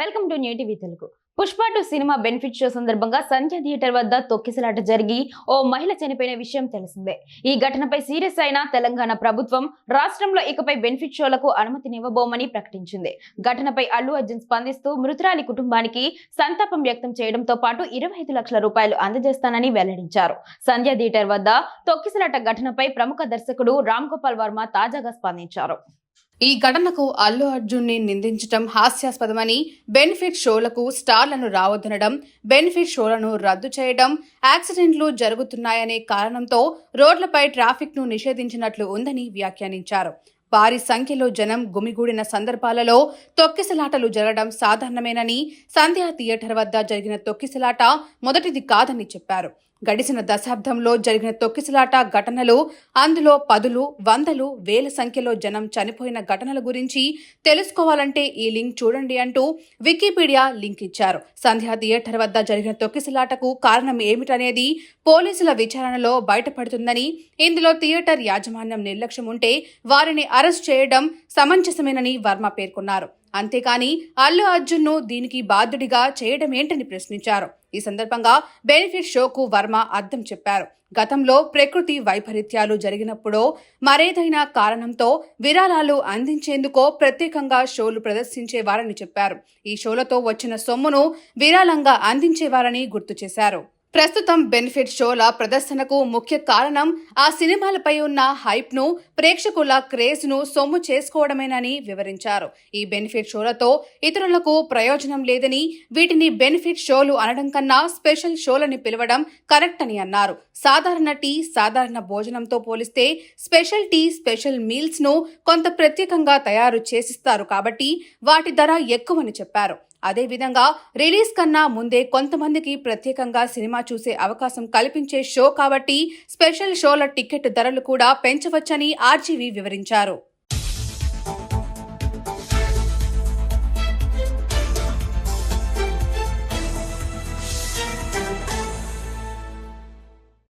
Welcome to new TV Telugu. Pushpa 2 cinema benefit show సందర్భంగా సంధ్య theatre వద్ద తొక్కిసలాట జరిగి ఓ మహిళ చనిపోయిన విషయం తెలిసిందే. ఈ ఘటనపై సీరియస్ అయిన తెలంగాణ ప్రభుత్వం రాష్ట్రంలో ఇకపై బెనిఫిట్ షోలకు అనుమతినివ్వబోమని ప్రకటించింది. ఘటనపై అల్లు అర్జున్ స్పందిస్తూ మృతురాలి కుటుంబానికి సంతాపం వ్యక్తం చేయడంతో పాటు 25 లక్షల రూపాయలు అందజేస్తానని వెల్లడించారు. సంధ్య థియేటర్ వద్ద తొక్కిసలాట ఘటనపై ప్రముఖ దర్శకుడు రామ్ గోపాల్ వర్మ తాజాగా స్పందించారు. ఈ ఘటనకు అల్లు అర్జున్ ని నిందించడం హాస్యాస్పదమని, బెనిఫిట్ షోలకు స్టార్లను రావద్దనడం, బెనిఫిట్ షోలను రద్దు చేయడం, యాక్సిడెంట్లు జరుగుతున్నాయనే కారణంతో రోడ్లపై ట్రాఫిక్ ను నిషేధించినట్లు ఉందని వ్యాఖ్యానించారు. భారీ సంఖ్యలో జనం గుమిగూడిన సందర్భాలలో తొక్కిసలాటలు జరగడం సాధారణమేనని, సంధ్యా థియేటర్ వద్ద జరిగిన తొక్కిసలాట మొదటిది కాదని చెప్పారు. గడిచిన దశాబ్దంలో జరిగిన తొక్కిసలాట ఘటనలు, అందులో పదులు, వందలు, వేల సంఖ్యలో జనం చనిపోయిన ఘటనల గురించి తెలుసుకోవాలంటే ఈ లింక్ చూడండి అంటూ వికీపీడియా లింక్ ఇచ్చారు. సంధ్యా థియేటర్ వద్ద జరిగిన తొక్కిసలాటకు కారణం ఏమిటనేది పోలీసుల విచారణలో బయటపడుతుందని, ఇందులో థియేటర్ యాజమాన్యం నిర్లక్ష్యం ఉంటే వారిని అరెస్ట్ చేయడం సమంజసమేనని వర్మ పేర్కొన్నారు. అంతేకాని అల్లు అర్జున్ ను దీనికి బాధ్యుడిగా చేయడం ఏంటని ప్రశ్నించారు. ఈ సందర్భంగా బెనిఫిట్ షోకు వర్మ అర్థం చెప్పారు. గతంలో ప్రకృతి వైపరీత్యాలు జరిగినప్పుడో మరేదైనా కారణంతో విరాళాలు అందించేందుకో ప్రత్యేకంగా షోలు ప్రదర్శించేవారని చెప్పారు. ఈ షోలతో వచ్చిన సొమ్మును విరాళంగా అందించేవారని గుర్తు చేశారు. ప్రస్తుతం బెనిఫిట్ షోల ప్రదర్శనకు ముఖ్య కారణం ఆ సినిమాలపై ఉన్న హైప్ ను, ప్రేక్షకుల క్రేజ్ ను సొమ్ము చేసుకోవడమేనని వివరించారు. ఈ బెనిఫిట్ షోలతో ఇతరులకు ప్రయోజనం లేదని, వీటిని బెనిఫిట్ షోలు అనడం కన్నా స్పెషల్ షోలని పిలవడం కరెక్ట్ అని అన్నారు. సాధారణ టీ, సాధారణ భోజనంతో పోలిస్తే స్పెషల్ టీ, స్పెషల్ మీల్స్ ను కొంత ప్రత్యేకంగా తయారు చేసిస్తారు కాబట్టి వాటి ధర ఎక్కువని చెప్పారు. అదేవిధంగా రిలీజ్ కన్నా ముందే కొంతమందికి ప్రత్యేకంగా సినిమా చూసే అవకాశం కల్పించే షో కాబట్టి స్పెషల్ షోల టికెట్ ధరలు కూడా పెంచవచ్చని ఆర్జీవీ వివరించారు.